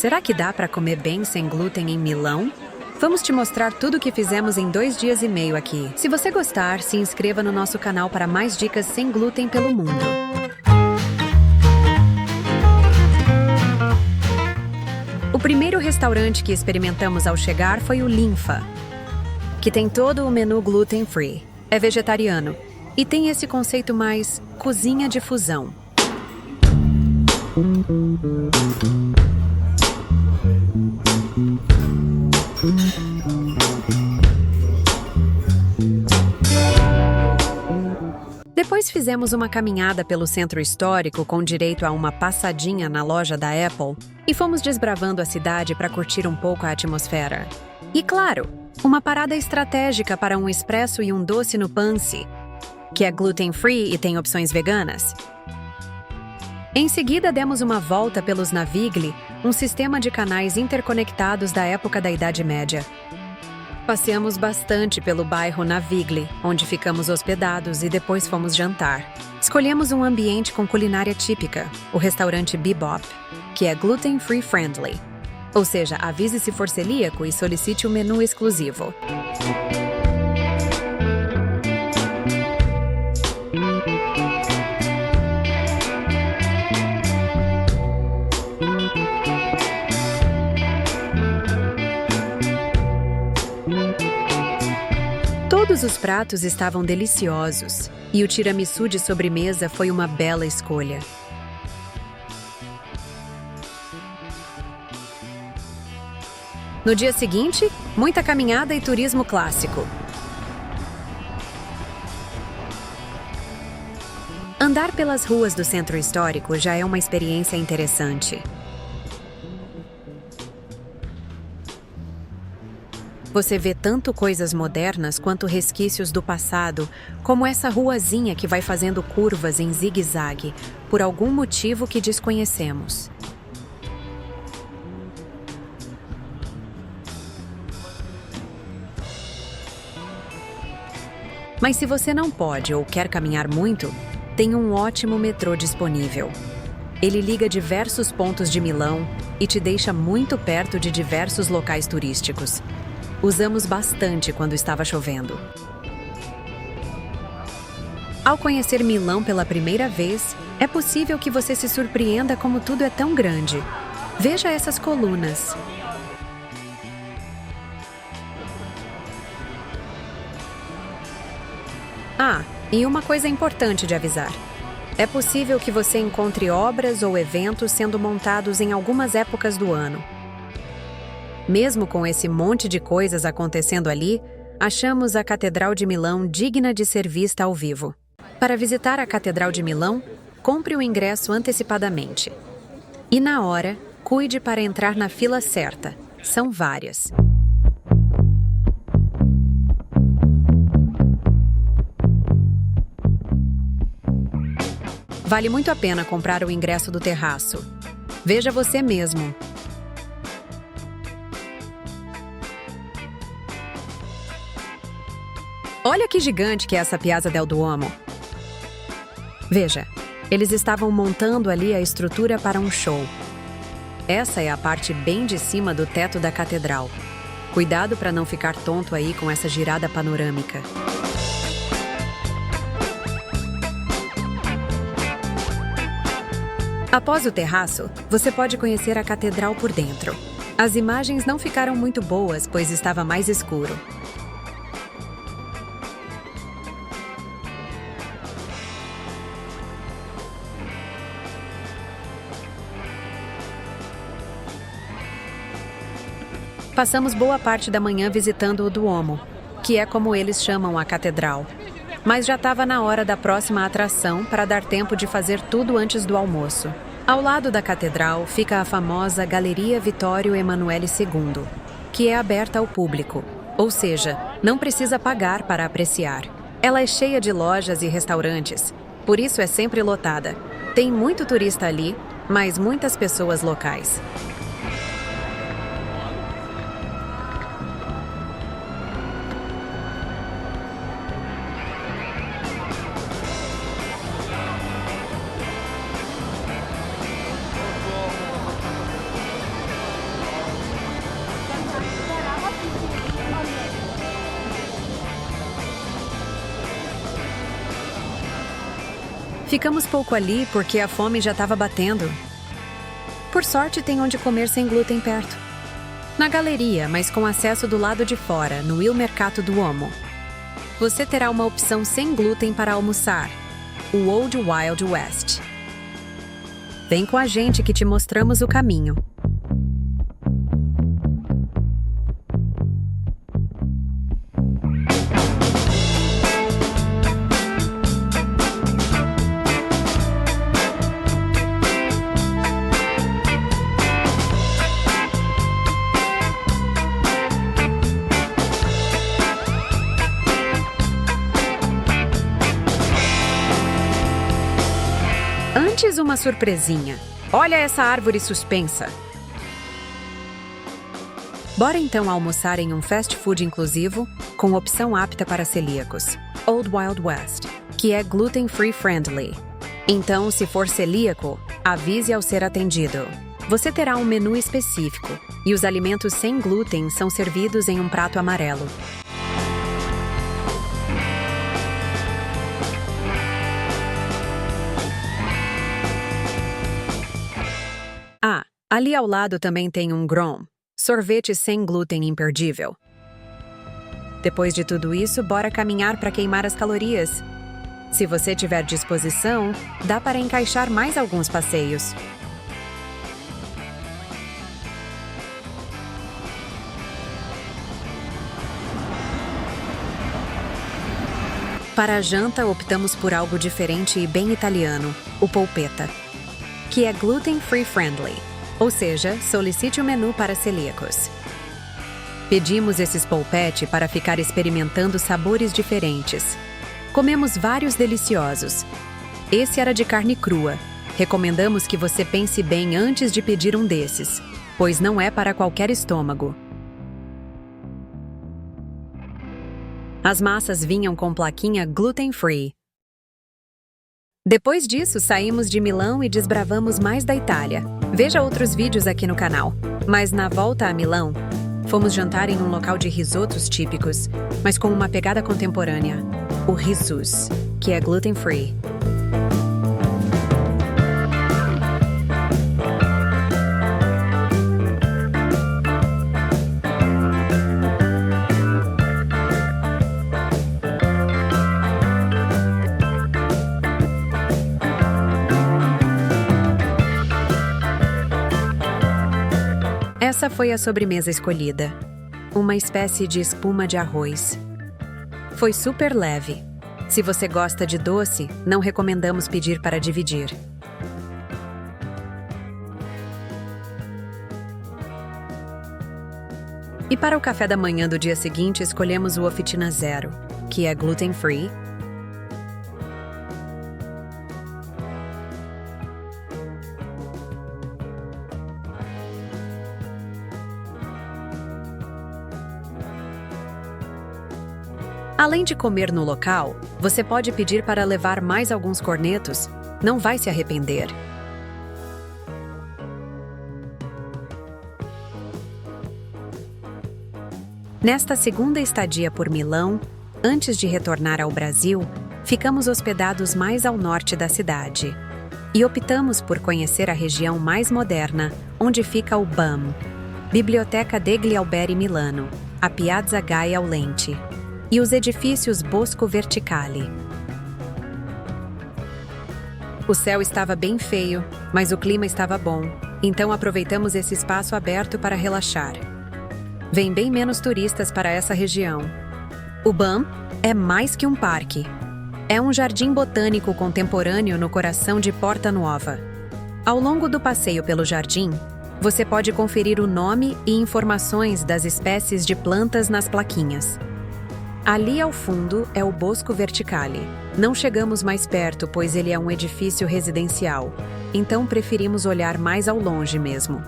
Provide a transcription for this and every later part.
será que dá para comer bem sem glúten em Milão? Vamos te mostrar tudo o que fizemos em 2 dias e meio aqui. Se você gostar, se inscreva no nosso canal para mais dicas sem glúten pelo mundo. O primeiro restaurante que experimentamos ao chegar foi o Linfa, que tem todo o menu gluten-free. É vegetariano e tem esse conceito mais cozinha de fusão. Depois fizemos uma caminhada pelo centro histórico com direito a uma passadinha na loja da Apple e fomos desbravando a cidade para curtir um pouco a atmosfera. E claro, uma parada estratégica para um expresso e um doce no Pansi, que é gluten-free e tem opções veganas. Em seguida, demos uma volta pelos Navigli, um sistema de canais interconectados da época da Idade Média. Passeamos bastante pelo bairro Navigli, onde ficamos hospedados e depois fomos jantar. Escolhemos um ambiente com culinária típica, o restaurante Bebop, que é gluten-free friendly. Ou seja, avise se for celíaco e solicite o menu exclusivo. Todos os pratos estavam deliciosos e o tiramisu de sobremesa foi uma bela escolha. No dia seguinte, muita caminhada e turismo clássico. Andar pelas ruas do centro histórico já é uma experiência interessante. Você vê tanto coisas modernas quanto resquícios do passado, como essa ruazinha que vai fazendo curvas em zigue-zague, por algum motivo que desconhecemos. Mas se você não pode ou quer caminhar muito, tem um ótimo metrô disponível. Ele liga diversos pontos de Milão e te deixa muito perto de diversos locais turísticos. Usamos bastante quando estava chovendo. Ao conhecer Milão pela primeira vez, é possível que você se surpreenda como tudo é tão grande. Veja essas colunas. Ah, e uma coisa importante de avisar. É possível que você encontre obras ou eventos sendo montados em algumas épocas do ano. Mesmo com esse monte de coisas acontecendo ali, achamos a Catedral de Milão digna de ser vista ao vivo. Para visitar a Catedral de Milão, compre o ingresso antecipadamente. E na hora, cuide para entrar na fila certa. São várias. Vale muito a pena comprar o ingresso do terraço. Veja você mesmo. Olha que gigante que é essa Piazza del Duomo. Veja, eles estavam montando ali a estrutura para um show. Essa é a parte bem de cima do teto da catedral. Cuidado para não ficar tonto aí com essa girada panorâmica. Após o terraço, você pode conhecer a catedral por dentro. As imagens não ficaram muito boas, pois estava mais escuro. Passamos boa parte da manhã visitando o Duomo, que é como eles chamam a catedral. Mas já estava na hora da próxima atração para dar tempo de fazer tudo antes do almoço. Ao lado da catedral fica a famosa Galeria Vittorio Emanuele II, que é aberta ao público, ou seja, não precisa pagar para apreciar. Ela é cheia de lojas e restaurantes, por isso é sempre lotada. Tem muito turista ali, mas muitas pessoas locais. Ficamos pouco ali porque a fome já estava batendo. Por sorte, tem onde comer sem glúten perto. Na galeria, mas com acesso do lado de fora, no Il Mercato Duomo. Você terá uma opção sem glúten para almoçar, o Old Wild West. Vem com a gente que te mostramos o caminho. Antes, uma surpresinha. Olha essa árvore suspensa. Bora então almoçar em um fast food inclusivo, com opção apta para celíacos, Old Wild West, que é gluten free friendly. Então, se for celíaco, avise ao ser atendido. Você terá um menu específico, e os alimentos sem glúten são servidos em um prato amarelo. Ah, ali ao lado também tem um Grom, sorvete sem glúten imperdível. Depois de tudo isso, bora caminhar para queimar as calorias. Se você tiver disposição, dá para encaixar mais alguns passeios. Para a janta, optamos por algo diferente e bem italiano, o polpetta, que é gluten free friendly, ou seja, solicite o menu para celíacos. Pedimos esses polpetti para ficar experimentando sabores diferentes. Comemos vários deliciosos. Esse era de carne crua. Recomendamos que você pense bem antes de pedir um desses, pois não é para qualquer estômago. As massas vinham com plaquinha gluten free. Depois disso, saímos de Milão e desbravamos mais da Itália. Veja outros vídeos aqui no canal. Mas na volta a Milão, fomos jantar em um local de risotos típicos, mas com uma pegada contemporânea, o Rissus, que é gluten free. Essa foi a sobremesa escolhida. Uma espécie de espuma de arroz. Foi super leve. Se você gosta de doce, não recomendamos pedir para dividir. E para o café da manhã do dia seguinte, escolhemos o Officina Zero, que é gluten free. Além de comer no local, você pode pedir para levar mais alguns cornetos. Não vai se arrepender. Nesta segunda estadia por Milão, antes de retornar ao Brasil, ficamos hospedados mais ao norte da cidade. E optamos por conhecer a região mais moderna, onde fica o BAM, Biblioteca degli Alberi Milano, a Piazza Gaia Aulenti, e os edifícios Bosco Verticali. O céu estava bem feio, mas o clima estava bom, então aproveitamos esse espaço aberto para relaxar. Vem bem menos turistas para essa região. O BAM é mais que um parque. É um jardim botânico contemporâneo no coração de Porta Nuova. Ao longo do passeio pelo jardim, você pode conferir o nome e informações das espécies de plantas nas plaquinhas. Ali ao fundo é o Bosco Verticali. Não chegamos mais perto, pois ele é um edifício residencial, então preferimos olhar mais ao longe mesmo.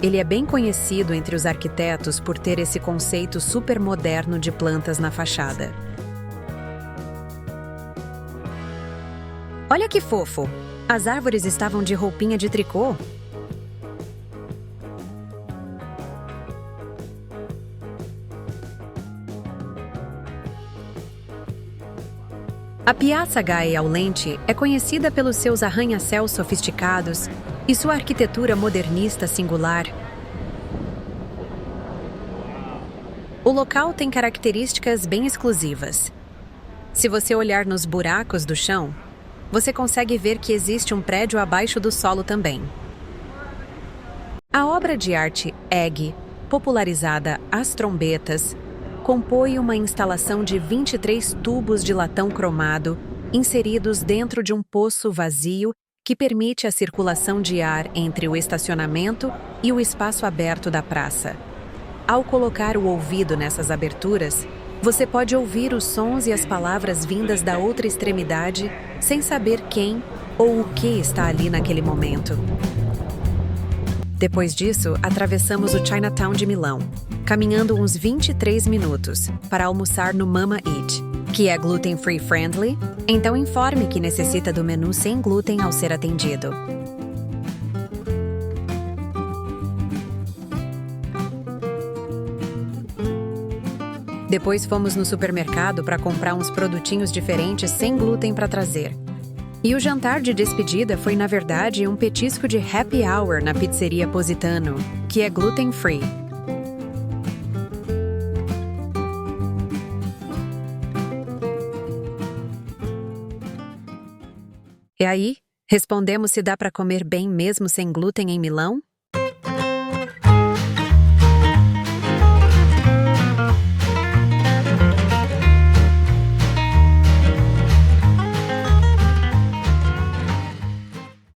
Ele é bem conhecido entre os arquitetos por ter esse conceito super moderno de plantas na fachada. Olha que fofo! As árvores estavam de roupinha de tricô. A Piazza Gaia Aulente é conhecida pelos seus arranha-céus sofisticados e sua arquitetura modernista singular. O local tem características bem exclusivas. Se você olhar nos buracos do chão, você consegue ver que existe um prédio abaixo do solo também. A obra de arte Egg, popularizada As Trombetas, compõe uma instalação de 23 tubos de latão cromado inseridos dentro de um poço vazio que permite a circulação de ar entre o estacionamento e o espaço aberto da praça. Ao colocar o ouvido nessas aberturas, você pode ouvir os sons e as palavras vindas da outra extremidade sem saber quem ou o que está ali naquele momento. Depois disso, atravessamos o Chinatown de Milão, caminhando uns 23 minutos para almoçar no Mama Eat, que é gluten-free friendly, então informe que necessita do menu sem glúten ao ser atendido. Depois fomos no supermercado para comprar uns produtinhos diferentes sem glúten para trazer. E o jantar de despedida foi, na verdade, um petisco de happy hour na pizzeria Positano, que é gluten-free. E aí, respondemos se dá para comer bem mesmo sem glúten em Milão?